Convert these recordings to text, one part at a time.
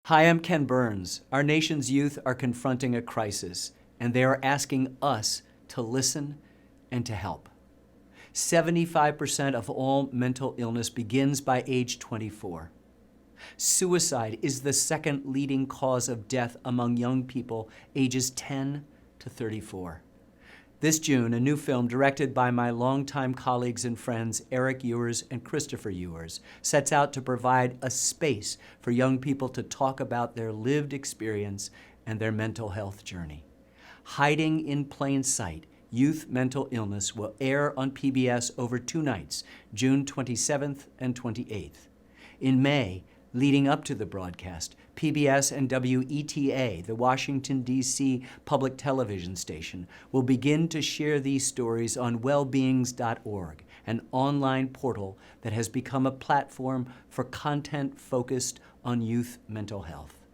Hi, I'm Ken Burns. Our nation's youth are confronting a crisis, and they are asking us to listen and to help. 75% of all mental illness begins by age 24. Suicide is the second leading cause of death among young people ages 10 to 34. This June, a new film directed by my longtime colleagues and friends Eric Ewers and Christopher Ewers sets out to provide a space for young people to talk about their lived experience and their mental health journey. Hiding in Plain Sight, Youth Mental Illness will air on PBS over 2 nights, June 27th and 28th. In May, leading up to the broadcast, PBS and WETA, the Washington, D.C. public television station, will begin to share these stories on wellbeings.org, an online portal that has become a platform for content focused on youth mental health.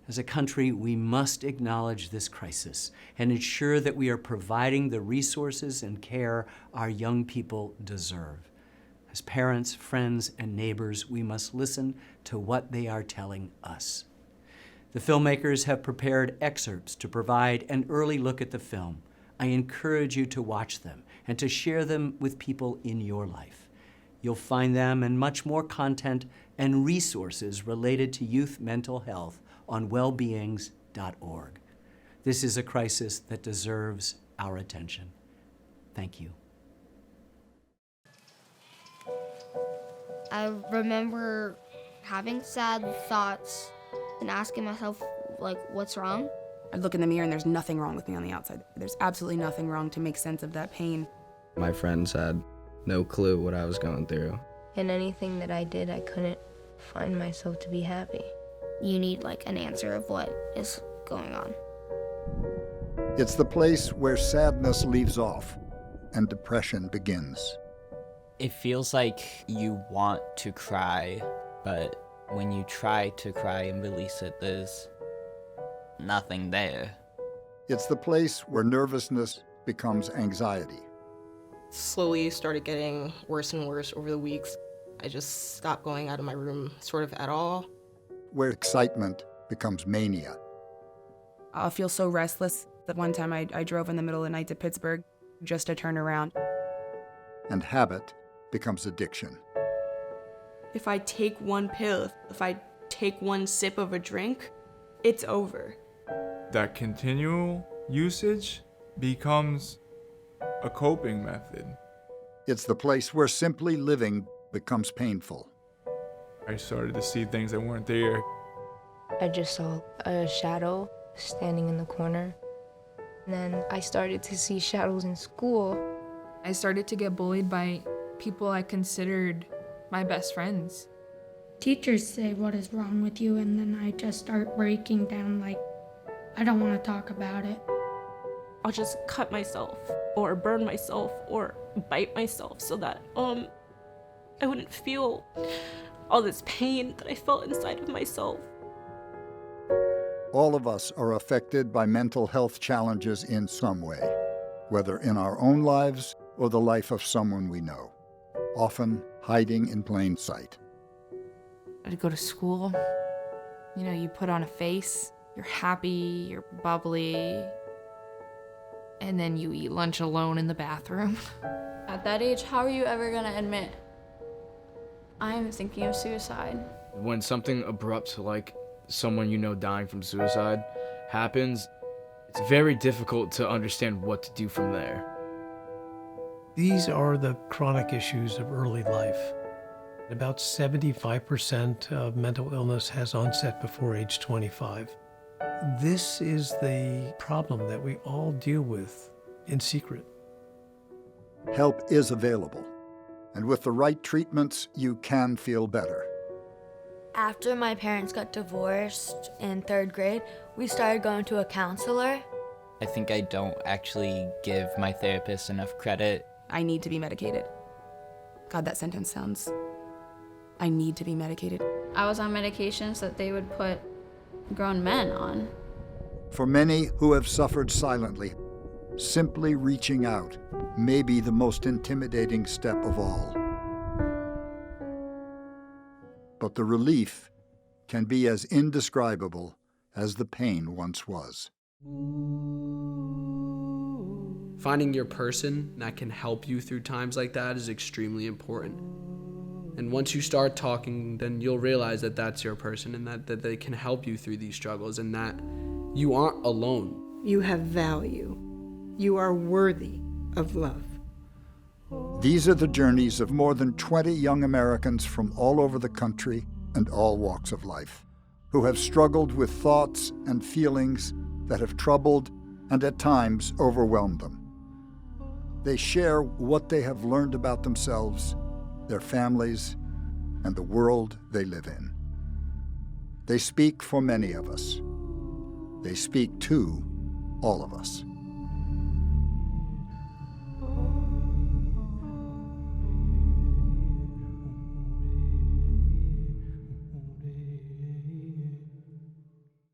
As a country, we must acknowledge this crisis and ensure that we are providing the resources and care our young people deserve. As parents, friends, and neighbors, we must listen to what they are telling us. The filmmakers have prepared excerpts to provide an early look at the film. I encourage you to watch them and to share them with people in your life. You'll find them and much more content and resources related to youth mental health on wellbeings.org. This is a crisis that deserves our attention. Thank you. I remember having sad thoughts and asking myself, like, what's wrong? I look in the mirror and there's nothing wrong with me on the outside. There's absolutely nothing wrong to make sense of that pain. My friends had no clue what I was going through. In anything that I did, I couldn't find myself to be happy. You need, like, an answer of what is going on. It's the place where sadness leaves off and depression begins. It feels like you want to cry, but when you try to cry and release it, there's nothing there. It's the place where nervousness becomes anxiety. Slowly started getting worse and worse over the weeks. I just stopped going out of my room sort of at all. Where excitement becomes mania. I'll feel so restless that one time I drove in the middle of the night to Pittsburgh just to turn around. And habit becomes addiction. If I take one pill, if I take one sip of a drink, it's over. That continual usage becomes a coping method. It's the place where simply living becomes painful. I started to see things that weren't there. I just saw a shadow standing in the corner. And then I started to see shadows in school. I started to get bullied by people I considered my best friends. Teachers say, "What is wrong with you?" And then I just start breaking down like, I don't want to talk about it. I'll just cut myself or burn myself or bite myself so that I wouldn't feel all this pain that I felt inside of myself. All of us are affected by mental health challenges in some way, whether in our own lives or the life of someone we know, often hiding in plain sight. I'd go to school. You know, you put on a face, you're happy, you're bubbly, and then you eat lunch alone in the bathroom. At that age, how are you ever gonna admit, I am thinking of suicide? When something abrupt like someone you know dying from suicide happens, it's very difficult to understand what to do from there. These are the chronic issues of early life. About 75% of mental illness has onset before age 25. This is the problem that we all deal with in secret. Help is available, and with the right treatments, you can feel better. After my parents got divorced in 3rd grade, we started going to a counselor. I think I don't actually give my therapist enough credit. I need to be medicated. God, that sentence sounds... I need to be medicated. I was on medications that they would put grown men on. For many who have suffered silently, simply reaching out may be the most intimidating step of all. But the relief can be as indescribable as the pain once was. Finding your person that can help you through times like that is extremely important. And once you start talking, then you'll realize that that's your person and that they can help you through these struggles and that you aren't alone. You have value. You are worthy of love. These are the journeys of more than 20 young Americans from all over the country and all walks of life, who have struggled with thoughts and feelings that have troubled and at times overwhelmed them. They share what they have learned about themselves, their families, and the world they live in. They speak for many of us. They speak to all of us.